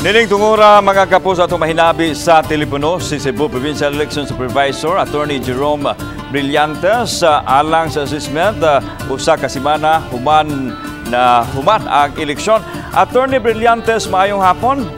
Nining tungura mga kapos atong mahinabi sa telepono si Cebu Provincial Election Supervisor Attorney Jerome Brillantes alang sa assessment usa ka semana human ang eleksyon. Attorney Brillantes, maayong hapon.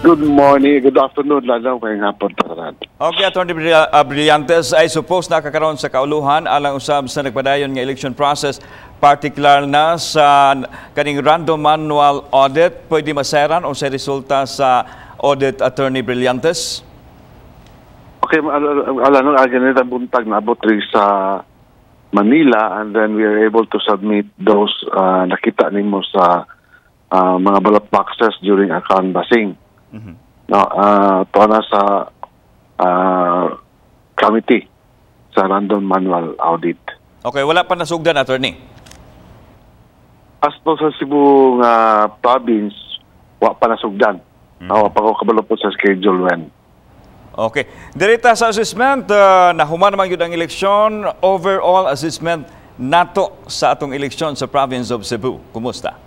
Good morning, good afternoon, lalo kayong hapon taran. Okay, Attorney Brillantes, I suppose nakakaroon sa kauluhan alang usab sa nagpadayon nga election process, particular na sa kaning random manual audit. Pwede maseran o sa resulta sa audit, Attorney Brillantes? Okay, alam nung ganito buntag na abot sa Manila, and then we are able to submit those nakita nimo sa mga ballot boxes during our canvassing. To na sa committee sa random manual audit. Okay, wala pa nasugdan, Attorney? As to sa Cebu province, wala pa nasugdan. Wala pa ko kabalo po sa schedule when. Okay. Direta sa assessment, nahuman naman yun ang eleksyon. Overall assessment nato sa atong eleksyon sa province of Cebu. Kumusta?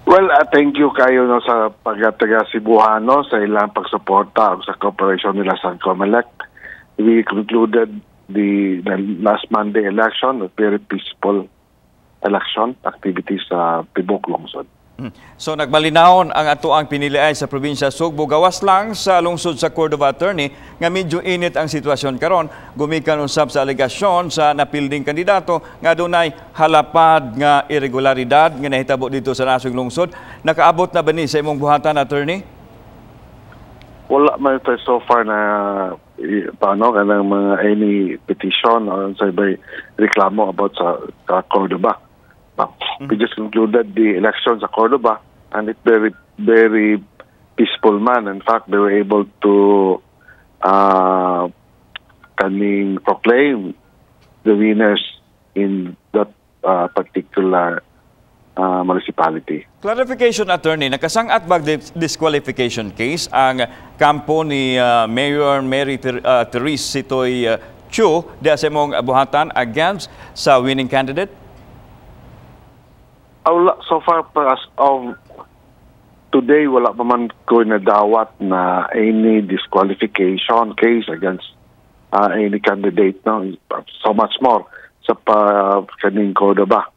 Well, thank you kayo no, sa pagtaga Cebuano sa ilang pagsuporta sa cooperation nila sa COMELEC. We concluded the last Monday election, a very peaceful election activities sa Tibok Lungsod. So nagmalinaon ang ato ang piniliay sa probinsya Sugbo. Gawas lang sa lungsod sa Cordova, Attorney, nga medyo init ang sitwasyon karon. Gumikan usab sa alegasyon sa napilding kandidato nga dunay halapad nga irregularidad nga nahitabo dito sa nasong lungsod. Nakaabot na ba ni sa imong buhatan, Attorney? Wala man ito so far na kanang mga any petition or sa reklamo about sa Cordova. We just concluded the elections sa Cordova, and it's very peaceful man. In fact, they were able to proclaim the winners in that particular municipality. Clarification, Attorney, nakasangat ba disqualification case ang kampo ni Mayor Mary Therese Sitoy Chu di sa imong buhatan against sa winning candidate? So far, as of today, wala pa man ko nadawat na any disqualification case against any candidate. No? So much more sa kaning Cordova.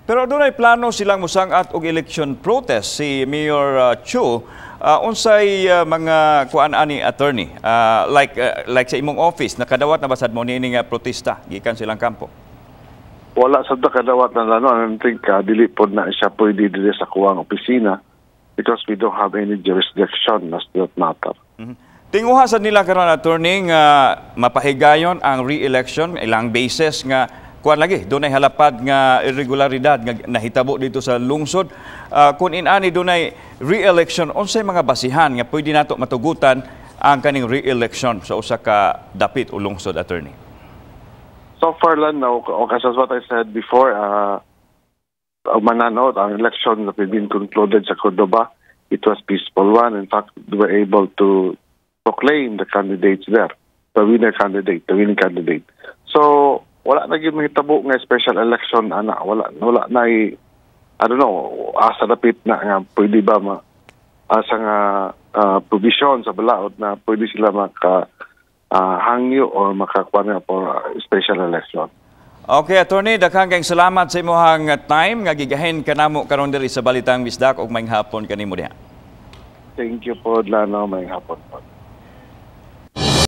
Pero doon ay plano silang musangat og election protest si Mayor Chu. Unsay mga kuan ani, Attorney? Like sa imong office, nakadawat na basad mo ni nga protesta gikan silang kampo? Wala sa kadawat na I think dili po na siya pwede dili sa kuwang opisina because we don't have any jurisdiction as that matter. Tinguha sa nila karon, Attorney, nga mapahigayon ang re-election ilang bases nga kuan lagi dunay halapad nga irregularidad nga nahitabo dito sa lungsod. Kung inani dunay re-election, unsay mga basihan nga pwede nato matugutan ang kaning re-election sa usa ka dapit o lungsod, Attorney? So far lang, as what I said before, mananod, ang election that we've been concluded sa Cordova, it was peaceful one. In fact, we were able to proclaim the candidates there, the winning candidate. So, wala na yung mahitabo ng special election, wala na I don't know, asa dapit na nga, pwede ba asa nga provision sa balaod na pwede sila hangyo o makakuha na for special election. Okay, Attorney, daghang kayong salamat sa imong time nga gigahin kanamo karon diri sa Balitang Bisdak ug maayong hapon kanimo diha. Thank you po, Lano, maayong hapon po.